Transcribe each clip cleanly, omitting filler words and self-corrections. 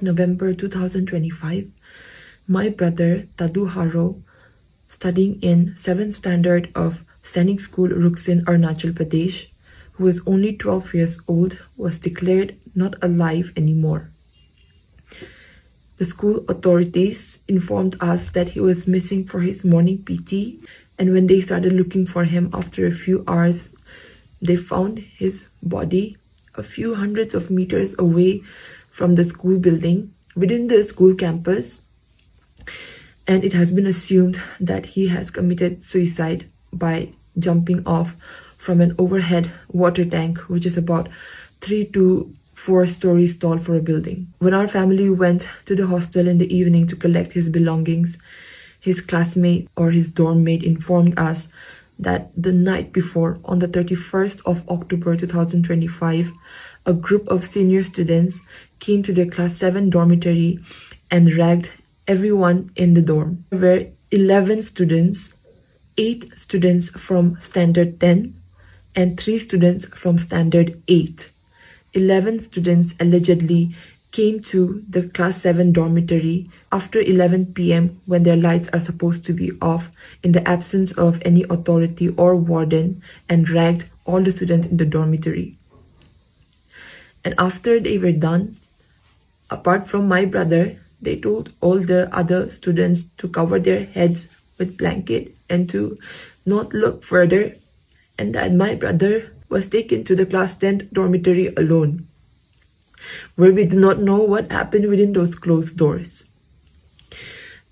November 2025, my brother Taduh Haro, studying in 7th standard of Sainik School, Arunachal Pradesh, who was only 12 years old, was declared not alive anymore. The school authorities informed us that he was missing for his morning PT, and when they started looking for him after a few hours, they found his body a few hundreds of meters away from the school building within the school campus, and it has been assumed that he has committed suicide by jumping off from an overhead water tank, which is about 3 to 4 stories tall for a building. When our family went to the hostel in the evening to collect his belongings, his classmate or his dorm mate informed us that the night before, on the 31st of October 2025, a group of senior students came to the class 7 dormitory and ragged everyone in the dorm. There were 11 students, 8 students from standard 10 and 3 students from standard 8. 11 students allegedly came to the class 7 dormitory after 11 p.m. when their lights are supposed to be off, in the absence of any authority or warden, and ragged all the students in the dormitory. And after they were done, apart from my brother, they told all the other students to cover their heads with blanket and to not look further, and that my brother was taken to the class 10 dormitory alone, where we do not know what happened within those closed doors.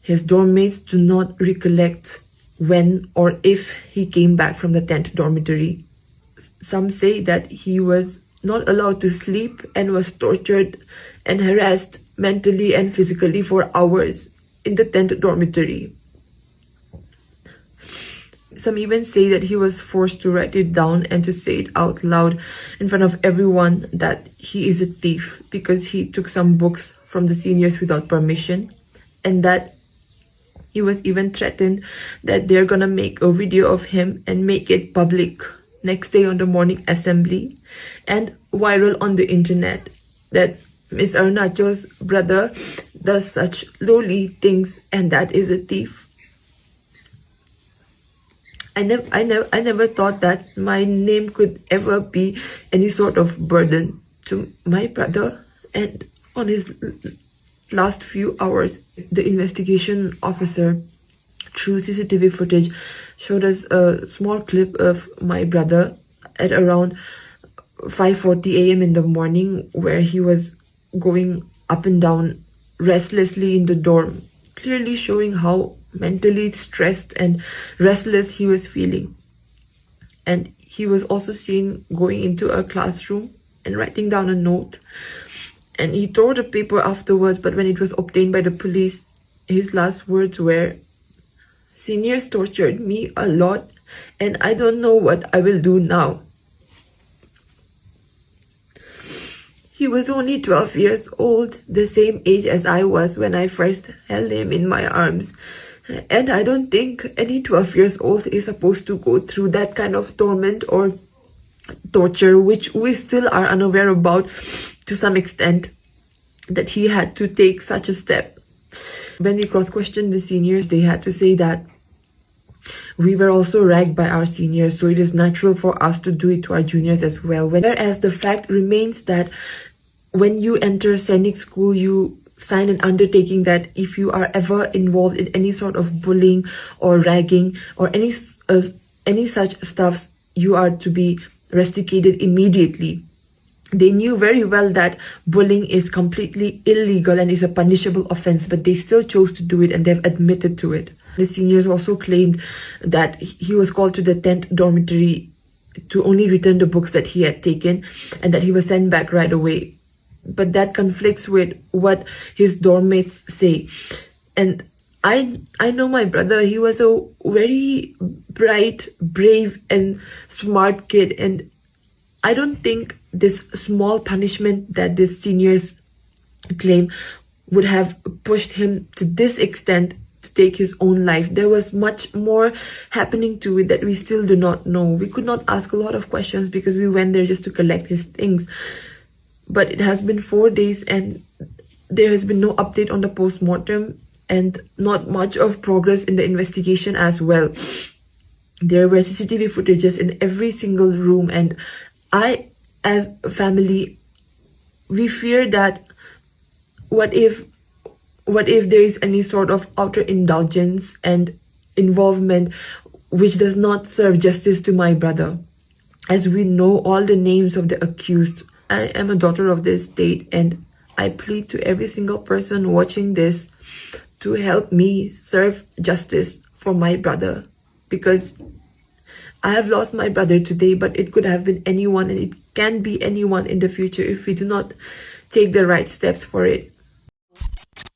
His dorm mates do not recollect when or if he came back from the 10th dormitory. Some say that he was not allowed to sleep and was tortured and harassed mentally and physically for hours in the 10th dormitory. Some even say that he was forced to write it down and to say it out loud in front of everyone that he is a thief because he took some books from the seniors without permission, and that he was even threatened that they're gonna make a video of him and make it public next day on the morning assembly and viral on the internet, that Miss Arunachal's brother does such lowly things and that is a thief. I never thought that my name could ever be any sort of burden to my brother. And on his last few hours, the investigation officer, through CCTV footage, showed us a small clip of my brother at around 5:40 a.m. in the morning, where he was going up and down restlessly in the dorm, clearly showing how mentally stressed and restless he was feeling. And he was also seen going into a classroom and writing down a note, and he tore the paper afterwards, but when it was obtained by the police, his last words were, "Seniors tortured me a lot and I don't know what I will do now." He was only 12 years old, the same age as I was when I first held him in my arms. And I don't think any 12 years old is supposed to go through that kind of torment or torture, which we still are unaware about to some extent, that he had to take such a step. When we cross-questioned the seniors, they had to say that we were also ragged by our seniors, so it is natural for us to do it to our juniors as well. Whereas the fact remains that when you enter Sainik School, you sign an undertaking that if you are ever involved in any sort of bullying or ragging or any such stuffs, you are to be rusticated immediately. They knew very well that bullying is completely illegal and is a punishable offense, but they still chose to do it, and they've admitted to it. The seniors also claimed that he was called to the 10th dormitory to only return the books that he had taken, and that he was sent back right away. But that conflicts with what his dorm mates say. And I know my brother, he was a very bright, brave and smart kid, and I don't think this small punishment that the seniors claim would have pushed him to this extent to take his own life. There was much more happening to it that we still do not know. We could not ask a lot of questions because we went there just to collect his things. But it has been 4 days and there has been no update on the post-mortem and not much of progress in the investigation as well. There were CCTV footages in every single room, and I, as a family, we fear that what if there is any sort of outer indulgence and involvement which does not serve justice to my brother. As we know all the names of the accused, I am a daughter of this state, and I plead to every single person watching this to help me serve justice for my brother, because I have lost my brother today, but it could have been anyone, and it can be anyone in the future if we do not take the right steps for it.